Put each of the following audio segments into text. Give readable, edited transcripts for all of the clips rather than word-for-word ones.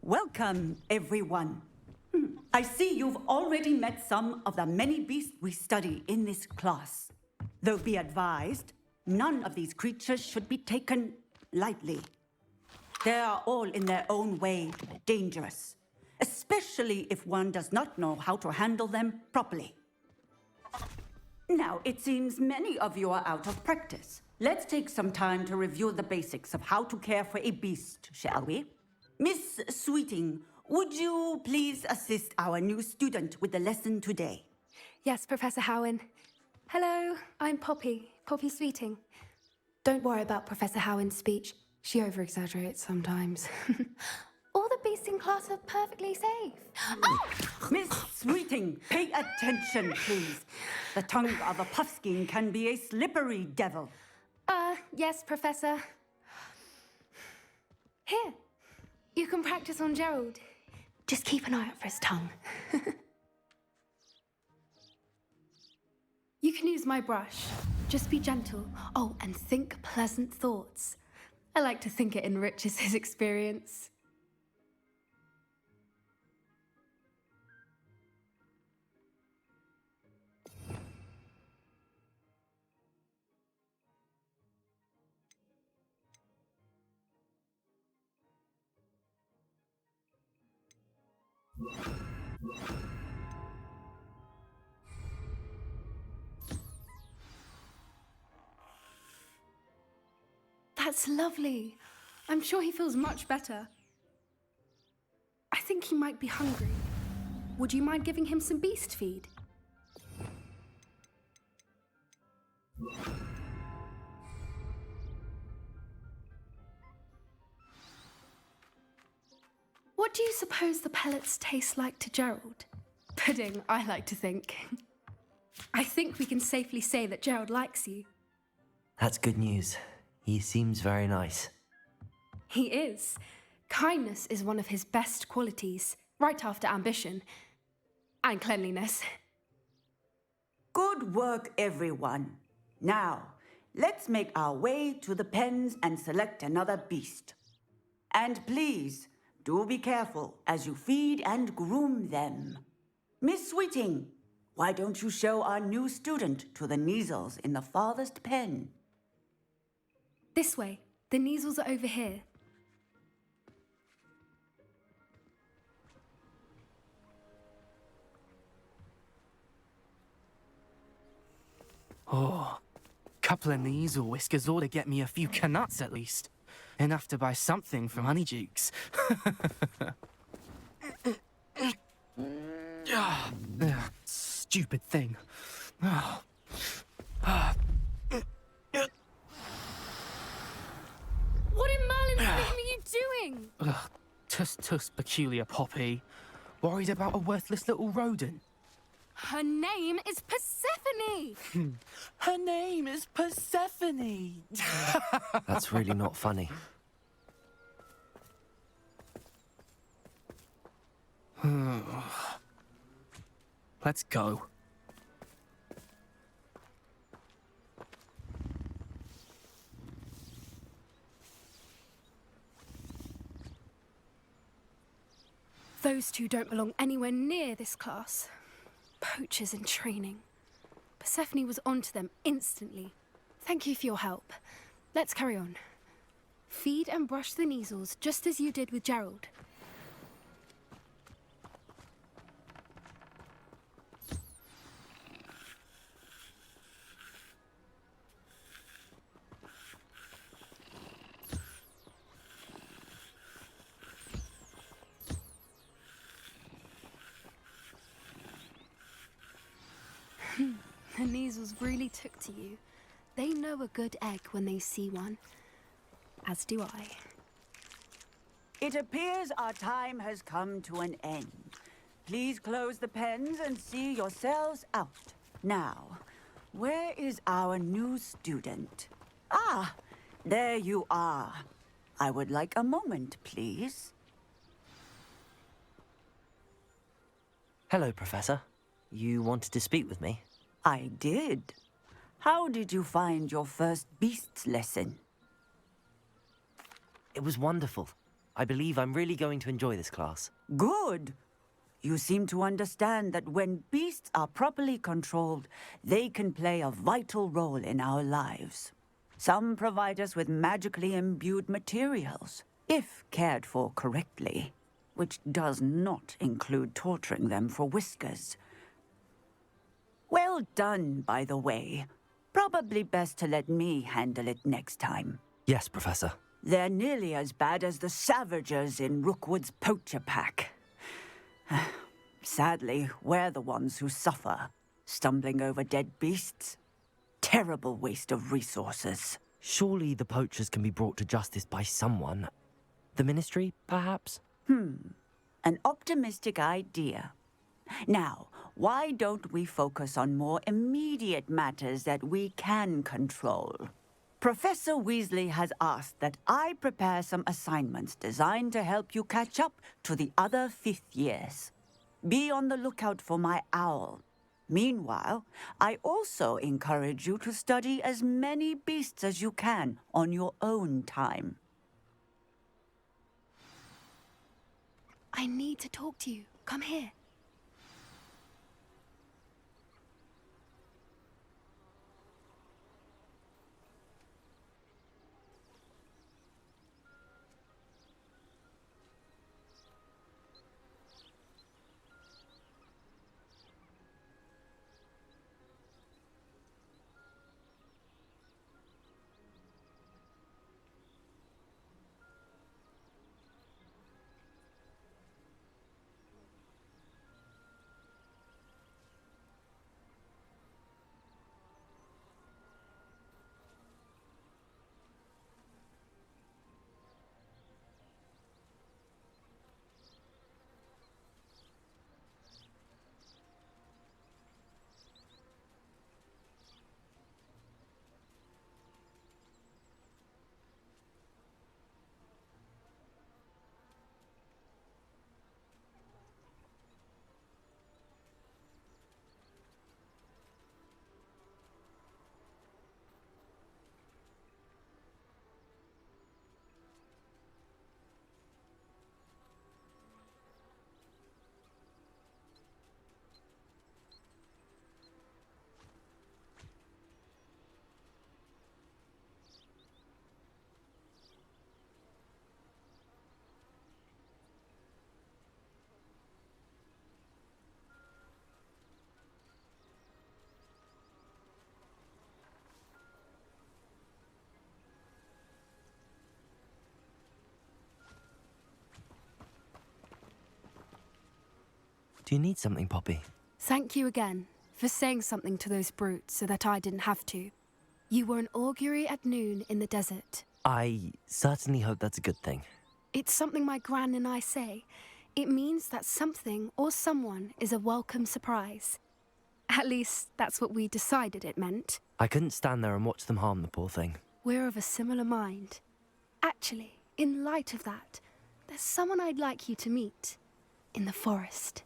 Welcome, everyone. I see you've already met some of the many beasts we study in this class. Though be advised, none of these creatures should be taken lightly. They are all in their own way dangerous, especially if one does not know how to handle them properly. Now, it seems many of you are out of practice. Let's take some time to review the basics of how to care for a beast, shall we? Miss Sweeting, would you please assist our new student with the lesson today? Yes, Professor Howen. Hello, I'm Poppy Sweeting. Don't worry about Professor Howen's speech. She over-exaggerates sometimes. All the beasts in class are perfectly safe. Oh! Miss Sweeting, pay attention, please. The tongue of a puffskein can be a slippery devil. Yes, Professor. Here, you can practice on Gerald. Just keep an eye out for his tongue. You can use my brush. Just be gentle. Oh, and think pleasant thoughts. I like to think it enriches his experience. That's lovely. I'm sure he feels much better. I think he might be hungry. Would you mind giving him some beast feed? What do you suppose the pellets taste like to Gerald? Pudding, I like to think. I think we can safely say that Gerald likes you. That's good news. He seems very nice. He is. Kindness is one of his best qualities, right after ambition. And cleanliness. Good work, everyone. Now, let's make our way to the pens and select another beast. And please, do be careful as you feed and groom them. Miss Sweeting, why don't you show our new student to the Neasels in the farthest pen? This way. The Neasels are over here. Oh, couple of Neasel whiskers ought to get me a few canuts at least. Enough to buy something from Honeydukes. Stupid thing. What in Merlin's name are you doing? Tuss, peculiar Poppy. Worried about a worthless little rodent? Her name is Persephone! Her name is Persephone! That's really not funny. Let's go. Those two don't belong anywhere near this class. Poachers in training. Persephone was onto them instantly. Thank you for your help. Let's carry on. Feed and brush the Neasels just as you did with Gerald. The Neasels really took to you. They know a good egg when they see one. As do I. It appears our time has come to an end. Please close the pens and see yourselves out. Now, where is our new student? Ah, there you are. I would like a moment, please. Hello, Professor. You wanted to speak with me? I did. How did you find your first beasts lesson? It was wonderful. I believe I'm really going to enjoy this class. Good. You seem to understand that when beasts are properly controlled, they can play a vital role in our lives. Some provide us with magically imbued materials, if cared for correctly, which does not include torturing them for whiskers. Well done, by the way. Probably best to let me handle it next time. Yes, Professor. They're nearly as bad as the Savagers in Rookwood's poacher pack. Sadly, we're the ones who suffer, stumbling over dead beasts. Terrible waste of resources. Surely the poachers can be brought to justice by someone. The Ministry, perhaps? An optimistic idea. Now, why don't we focus on more immediate matters that we can control? Professor Weasley has asked that I prepare some assignments designed to help you catch up to the other fifth years. Be on the lookout for my owl. Meanwhile, I also encourage you to study as many beasts as you can on your own time. I need to talk to you. Come here. Do you need something, Poppy? Thank you again for saying something to those brutes so that I didn't have to. You were an augury at noon in the desert. I certainly hope that's a good thing. It's something my gran and I say. It means that something or someone is a welcome surprise. At least, that's what we decided it meant. I couldn't stand there and watch them harm the poor thing. We're of a similar mind. Actually, in light of that, there's someone I'd like you to meet. In the forest.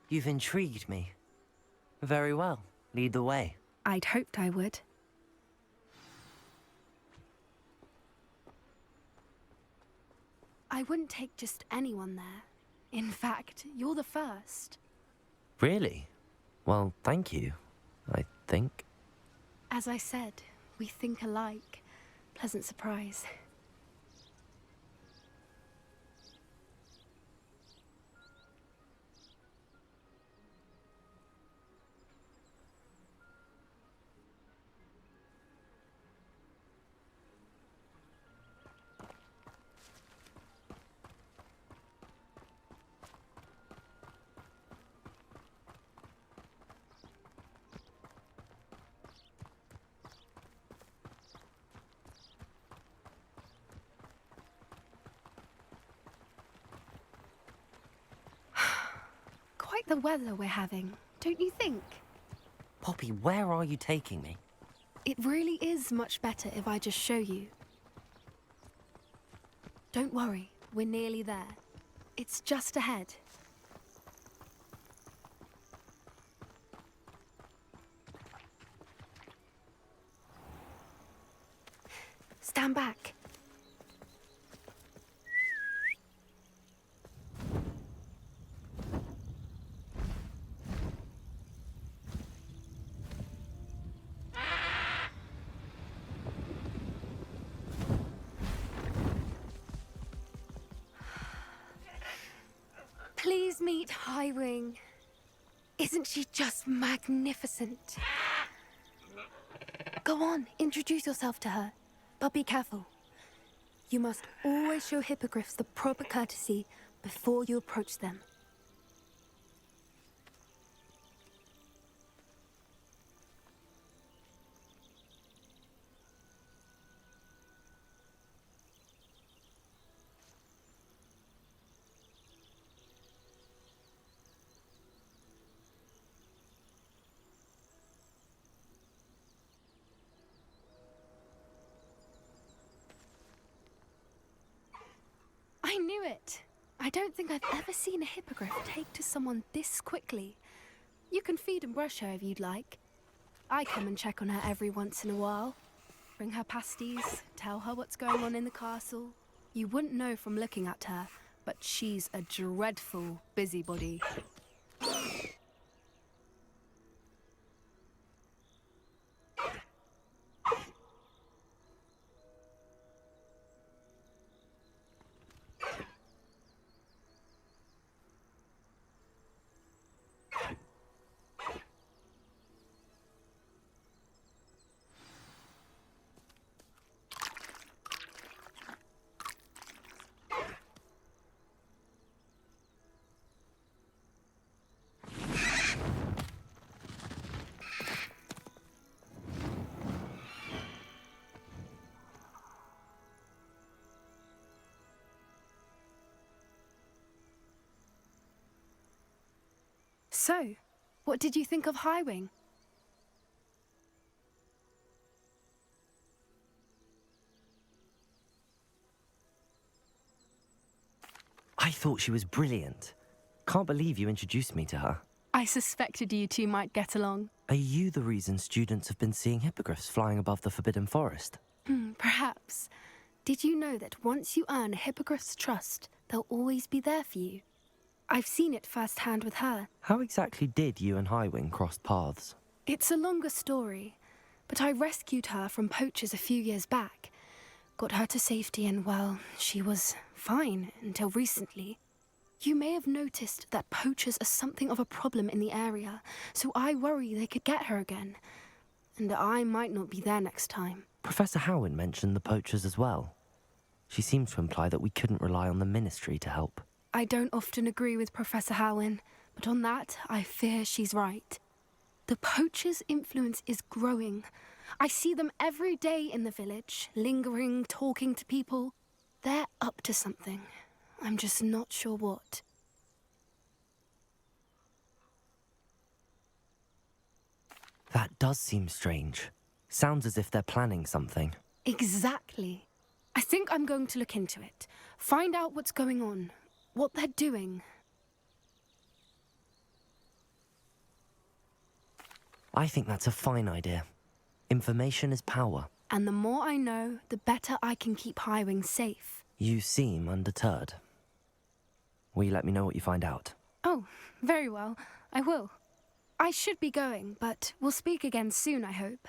You've intrigued me. Very well. Lead the way. I'd hoped I would. I wouldn't take just anyone there. In fact, you're the first. Really? Well, thank you, I think. As I said, we think alike. Pleasant surprise. Quite the weather we're having, don't you think? Poppy, where are you taking me? It really is much better if I just show you. Don't worry, we're nearly there. It's just ahead. Stand back. Please meet Highwing. Isn't she just magnificent? Go on, introduce yourself to her. But be careful. You must always show hippogriffs the proper courtesy before you approach them. I knew it. I don't think I've ever seen a hippogriff take to someone this quickly. You can feed and brush her if you'd like. I come and check on her every once in a while. Bring her pasties, tell her what's going on in the castle. You wouldn't know from looking at her, but she's a dreadful busybody. So, what did you think of Highwing? I thought she was brilliant. Can't believe you introduced me to her. I suspected you two might get along. Are you the reason students have been seeing hippogriffs flying above the Forbidden Forest? Perhaps. Did you know that once you earn a hippogriff's trust, they'll always be there for you? I've seen it firsthand with her. How exactly did you and Highwing cross paths? It's a longer story, but I rescued her from poachers a few years back. Got her to safety and, well, she was fine until recently. You may have noticed that poachers are something of a problem in the area, so I worry they could get her again. And I might not be there next time. Professor Howen mentioned the poachers as well. She seemed to imply that we couldn't rely on the Ministry to help. I don't often agree with Professor Howen, but on that, I fear she's right. The poachers' influence is growing. I see them every day in the village, lingering, talking to people. They're up to something. I'm just not sure what. That does seem strange. Sounds as if they're planning something. Exactly. I think I'm going to look into it. Find out what's going on. What they're doing. I think that's a fine idea. Information is power. And the more I know, the better I can keep Highwing safe. You seem undeterred. Will you let me know what you find out? Oh, very well. I will. I should be going, but we'll speak again soon, I hope.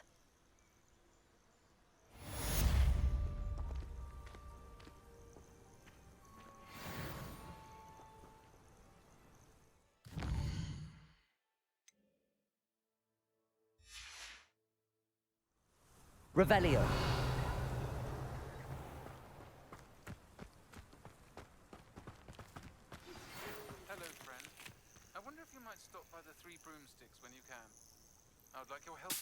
Revelio. Hello, friend. I wonder if you might stop by the Three Broomsticks when you can. I would like your help.